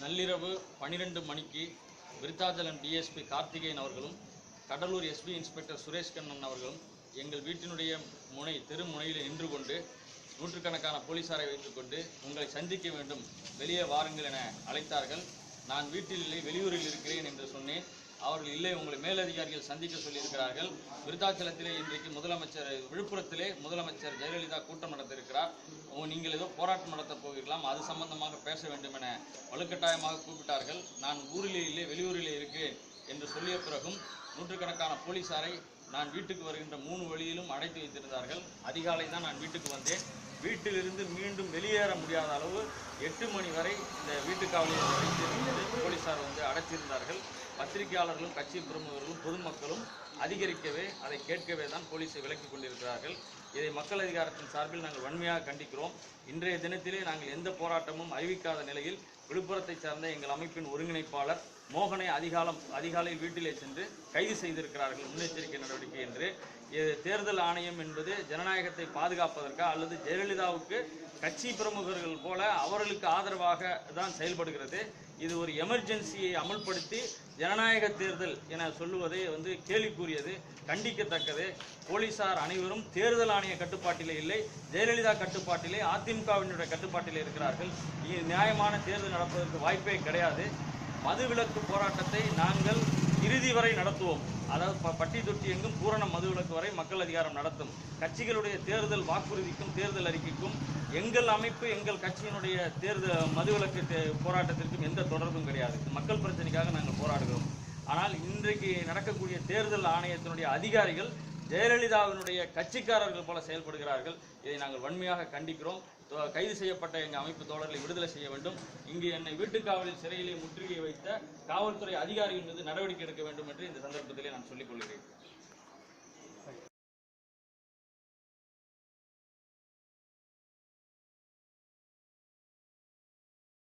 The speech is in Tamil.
நள்ளிரவு 12 மணிக்கு விருத்தாச்சலம் டிஎஸ்பி கார்த்திகேயன் அவர்களும் கடலூர் எஸ்பி இன்ஸ்பெக்டர் சுரேஷ் கண்ணன் அவர்களும் எங்கள் வீட்டினுடைய தெரு முனையில் நின்று கொண்டு நூற்றுக்கணக்கான போலீசாரை வைத்துக்கொண்டு உங்களை சந்திக்க வேண்டும், வெளியே வாருங்கள் என அழைத்தார்கள். நான் வீட்டில் இல்லை, வெளியூரில் இருக்கிறேன் என்று சொன்னேன். அவர்கள் இல்லை, உங்களை மேலதிகாரிகள் சந்திக்க சொல்லியிருக்கிறார்கள். விருத்தாச்சலத்திலே இன்றைக்கு விழுப்புரத்திலே முதலமைச்சர் ஜெயலலிதா கூட்டம் நடத்தியிருக்கிறார், நீங்கள் ஏதோ போராட்டம் நடத்தப் போகிறீர்களாம், அது சம்பந்தமாக பேச வேண்டும் என வலுக்கட்டாயமாக கூப்பிட்டார்கள். நான் ஊரிலே இல்லை, வெளியூரிலே இருக்கிறேன் என்று சொல்லிய பிறகும் நூற்றுக்கணக்கான போலீசாரை நான் வீட்டுக்கு வருகின்ற 3 வழியிலும் அடைத்து வைத்திருந்தார்கள். அதிகாலை தான் நான் வீட்டுக்கு வந்தேன். வீட்டிலிருந்து மீண்டும் வெளியேற முடியாத அளவு 8 மணி வரை இந்த வீட்டுக்காவலில் வைத்திருந்தது போலீசார் அடைத்திருந்தார்கள். பத்திரிகையாளர்களும் கட்சி பிரமுகர்களும் பொதுமக்களும் அதிகரிக்கவே அதை கேட்கவே தான் போலீஸை விலக்கிக் கொண்டிருக்கிறார்கள். இதை மக்கள் அதிகாரத்தின் சார்பில் நாங்கள் வன்மையாக கண்டிக்கிறோம். இன்றைய தினத்திலே நாங்கள் எந்த போராட்டமும் அறிவிக்காத நிலையில் விழுப்புரத்தை சார்ந்த எங்கள் அமைப்பின் ஒருங்கிணைப்பாளர் மோகனை அதிகாலையில் வீட்டிலே சென்று கைது செய்திருக்கிறார்கள், முன்னெச்சரிக்கை நடவடிக்கை என்று. தேர்தல் ஆணையம் என்பது ஜனநாயகத்தை பாதுகாப்பதற்கா அல்லது ஜெயலலிதாவுக்கு கட்சி பிரமுகர்கள் போல அவர்களுக்கு ஆதரவாக தான் செயல்படுகிறது. இது ஒரு எமர்ஜென்சியை அமல்படுத்தி ஜனநாயக தேர்தல் என சொல்லுவதை கேலிக்குரியது, கண்டிக்கத்தக்கது. போலீசார் அனைவரும் தேர்தல் ஆணைய கட்டுப்பாட்டிலே இல்லை, ஜெயலலிதா கட்டுப்பாட்டிலே, அதிமுகவினுடைய கட்டுப்பாட்டிலே இருக்கிறார்கள். நியாயமான தேர்தல் நடப்பதற்கு வாய்ப்பே கிடையாது. மதுவிலக்கு போராட்டத்தை நாங்கள் இறுதி வரை நடத்துவோம். அதாவது பட்டி தொட்டி எங்கும் பூரண மதுவிலக்கு வரை மக்கள் அதிகாரம் நடத்தும். கட்சிகளுடைய தேர்தல் வாக்குறுதிக்கும் தேர்தல் அறிக்கைக்கும் எங்கள் அமைப்பு எங்கள் கட்சியினுடைய தேர்தல் மதுவிலக்கு போராட்டத்திற்கும் எந்த தொடர்பும் கிடையாது. மக்கள் பிரச்சனைக்காக நாங்கள் போராடுகிறோம். ஆனால் இன்றைக்கு நடக்கக்கூடிய தேர்தல் ஆணையத்தினுடைய அதிகாரிகள் ஜெயலலிதாவினுடைய கட்சிக்காரர்கள் போல செயல்படுகிறார்கள். இதை நாங்கள் வன்மையாக கண்டிக்கிறோம். கைது செய்யப்பட்ட எங்கள் அமைப்பு தோழர்களை விடுதலை செய்ய வேண்டும். இங்கு என்னை வீட்டுக்காவலில் சிறையிலே முற்றுகை வைத்த காவல்துறை அதிகாரிகள் மீது நடவடிக்கை எடுக்க வேண்டும் என்று இந்த சந்தர்ப்பத்திலே நான் சொல்லிக் கொள்கிறேன்.